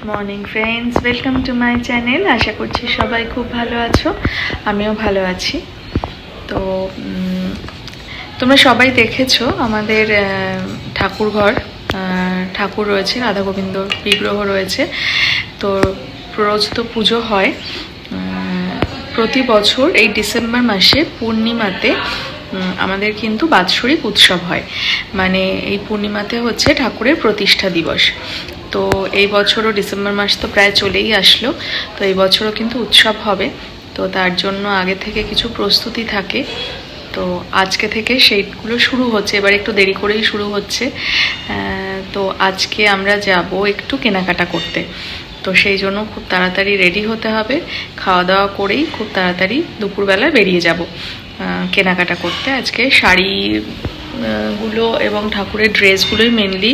Morning friends, welcome to my channel. আশা করছি সবাই খুব ভালো আছো, আমিও ভালো আছি। তো তোমরা সবাই দেখেছো আমাদের ঠাকুরঘর, ঠাকুর রয়েছে, রাধা গোবিন্দর বিগ্রহ রয়েছে। তো রোজ তো পুজো হয়। প্রতি বছর এই ডিসেম্বর মাসে পূর্ণিমাতে আমাদের কিন্তু বাৎসরিক উৎসব হয়। মানে এই পূর্ণিমাতে হচ্ছে ঠাকুরের প্রতিষ্ঠা দিবস। তো এই বছরও ডিসেম্বর মাস তো প্রায় চলেই আসলো, তো এই বছরও কিন্তু উৎসব হবে। তো তার জন্য আগে থেকে কিছু প্রস্তুতি থাকে, তো আজকে থেকে সেইগুলো শুরু হচ্ছে। এবার একটু দেরি করেই শুরু হচ্ছে। তো আজকে আমরা যাব একটু কেনাকাটা করতে, তো সেই জন্য খুব তাড়াতাড়ি রেডি হতে হবে। খাওয়া দাওয়া করেই খুব তাড়াতাড়ি দুপুরবেলা বেরিয়ে যাব কেনাকাটা করতে। আজকে শাড়িগুলো এবং ঠাকুরের ড্রেসগুলোই মেনলি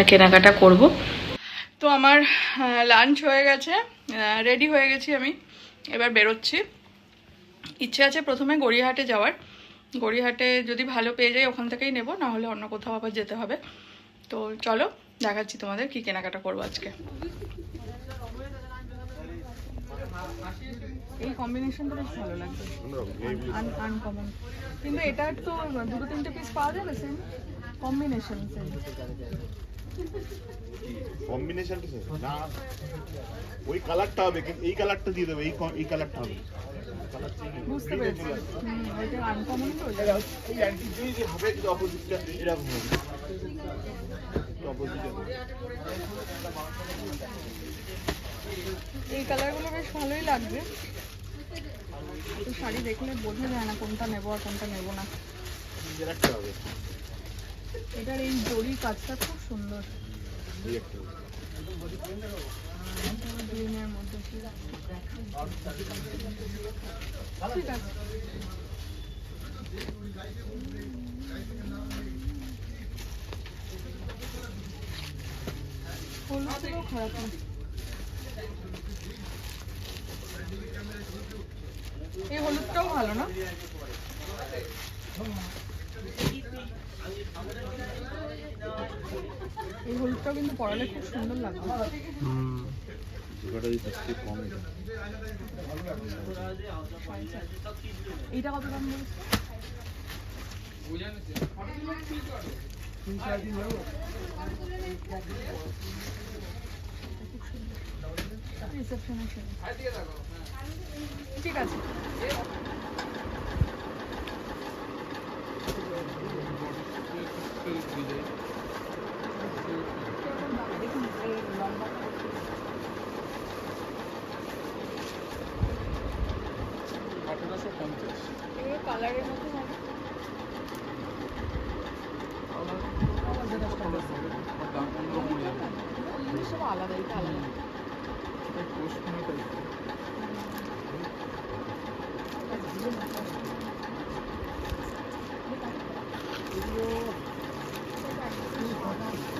কেনাকাটা করব। তো আমার লাঞ্চ হয়ে গেছে, রেডি হয়ে গেছি আমি, এবার বেরোচ্ছি। ইচ্ছে আছে প্রথমে গড়িয়াহাটে যাওয়ার। গড়িয়াহাটে যদি ভালো পেয়ে যাই ওখান থেকেই নেব, না হলে অন্য কোথাও আবার যেতে হবে। তো চলো দেখাচ্ছি তোমাদের কি কেনাকাটা করবো আজকে। এই কম্বিনেশনটা বেশ ভালো লাগবে, আনকমন। কিন্তু এটা তো দুটো তিনটে পিস পাওয়া যাবে সেম কম্বিনেশন। কম্বিনেশনটা না, ওই কালারটা হবে, কিন্তু এই কালারটা দিয়ে দেবে, এই কালারটা হবে। বুঝতে পেরেছি, ওইটা আনকমন তো, এই অ্যান্টি যে হবে কিন্তু অপোজিটটা এরকম হবে, অপোজিট হবে। এই কালারগুলো বেশ ভালোই লাগবে। তো শাড়ি দেখলে বোঝা যায় না কোনটা নেবো আর কোনটা নেবো না। এটার এই জরির কাজটা খুব সুন্দর, গ্রিনের মধ্যে। ঠিক আছে, হলুদটাও খারাপ না। এই হলুদটাও ভালো না? এই হলুদটাও কিন্তু পরালে খুব সুন্দর লাগবে। এইটা কত দাম বলছে? ঠিক আছে। কালারের মতো সব আলাদা, এটা আলাদা।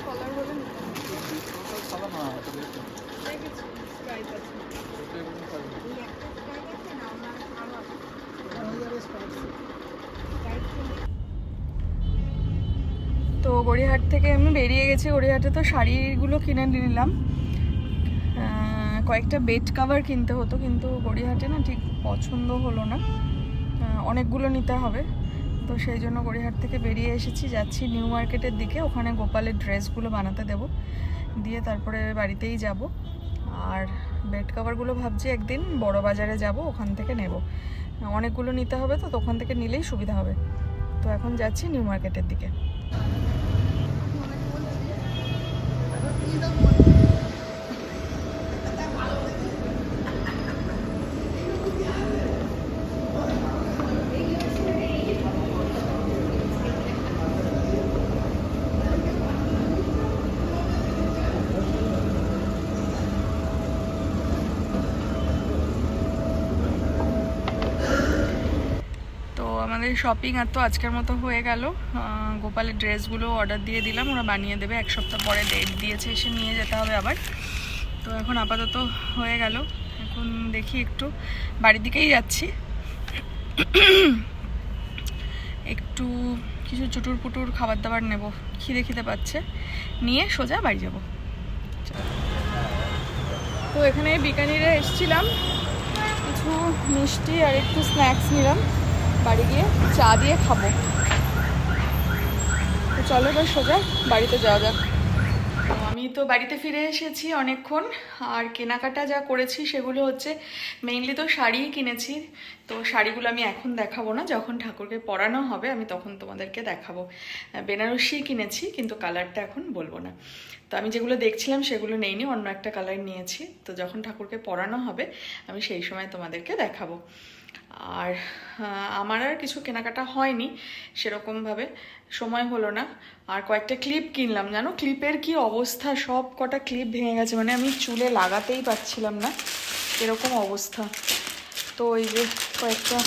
কালার হলে তো গড়িয়াহাট থেকে আমি বেরিয়ে গেছি। গড়িয়াহাটে তো শাড়িগুলো কিনে নিলাম, কয়েকটা বেড কাভার কিনতে হতো, কিন্তু গড়িয়াহাটে না ঠিক পছন্দ হলো না, অনেকগুলো নিতে হবে। তো সেই জন্য গড়িয়াহাট থেকে বেরিয়ে এসেছি, যাচ্ছি নিউ মার্কেটের দিকে। ওখানে গোপালের ড্রেসগুলো বানাতে দেব, দিয়ে তারপরে বাড়িতেই যাব। আর বেড কাভারগুলো ভাবছি একদিন বড় বাজারে যাব, ওখান থেকে নেব। অনেকগুলো নিতে হবে, তো ওখান থেকে নিলেই সুবিধা হবে। তো এখন যাচ্ছি নিউ মার্কেটের দিকে। আমাদের শপিং আর তো আজকের মতো হয়ে গেল। গোপালের ড্রেসগুলো অর্ডার দিয়ে দিলাম, ওরা বানিয়ে দেবে। এক সপ্তাহ পরে ডেট দিয়েছে, এসে নিয়ে যেতে হবে আবার। তো এখন আপাতত হয়ে গেল, এখন দেখি একটু বাড়ির দিকেই যাচ্ছি। একটু কিছু চুটুর পুটুর খাবার দাবার নেব, খিদে খিদে পাচ্ছে, নিয়ে সোজা বাড়ি যাব। তো এখানে বিকানিরে এসেছিলাম, কিছু মিষ্টি আর একটু স্ন্যাক্স নিলাম, বাড়ি গিয়ে চা দিয়ে খাবো। তো চলো এবার সোজা বাড়িতে যাওয়া যাক। তো আমি তো বাড়িতে ফিরে এসেছি অনেকক্ষণ, আর কেনাকাটা যা করেছি সেগুলো হচ্ছে মেইনলি তো শাড়িই কিনেছি। তো শাড়িগুলো আমি এখন দেখাবো না, যখন ঠাকুরকে পরানো হবে আমি তখন তোমাদেরকে দেখাবো। বেনারসি কিনেছি, কিন্তু কালারটা এখন বলবো না। তো আমি যেগুলো দেখছিলাম সেগুলো নেইনি, অন্য একটা কালার নিয়েছি। তো যখন ঠাকুরকে পরানো হবে আমি সেই সময় তোমাদেরকে দেখাবো। আর আমার আর কিছু কেনাকাটা হয়নি সেরকমভাবে, সময় হলো না। আর কয়েকটা ক্লিপ কিনলাম, জানো ক্লিপের কি অবস্থা, সব কটা ক্লিপ ভেঙে গেছে, মানে আমি চুলে লাগাতেই পারছিলাম না, এরকম অবস্থা। তো এই যে কয়েকটা,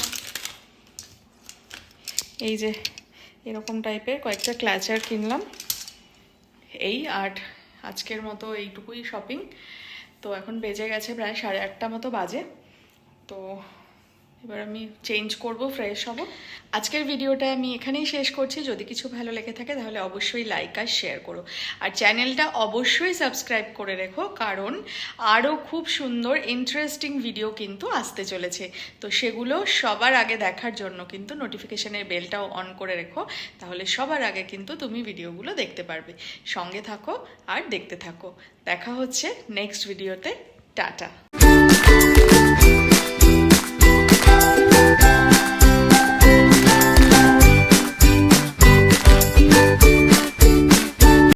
এই যে এরকম টাইপের কয়েকটা ক্ল্যাচার কিনলাম, এই আর আজকের মতো এইটুকুই শপিং। তো এখন বেজে গেছে প্রায় 8:30 মতো বাজে। তো এবার আমি চেঞ্জ করব, ফ্রেশ হব। আজকের ভিডিওটা আমি এখানেই শেষ করছি। যদি কিছু ভালো লেগে থাকে তাহলে অবশ্যই লাইক আর শেয়ার করো, আর চ্যানেলটা অবশ্যই সাবস্ক্রাইব করে রেখো, কারণ আরও খুব সুন্দর ইন্টারেস্টিং ভিডিও কিন্তু আসতে চলেছে। তো সেগুলো সবার আগে দেখার জন্য কিন্তু নোটিফিকেশনের বেলটাও অন করে রেখো, তাহলে সবার আগে কিন্তু তুমি ভিডিওগুলো দেখতে পারবে। সঙ্গে থাকো আর দেখতে থাকো। দেখা হচ্ছে নেক্সট ভিডিওতে। টাটা।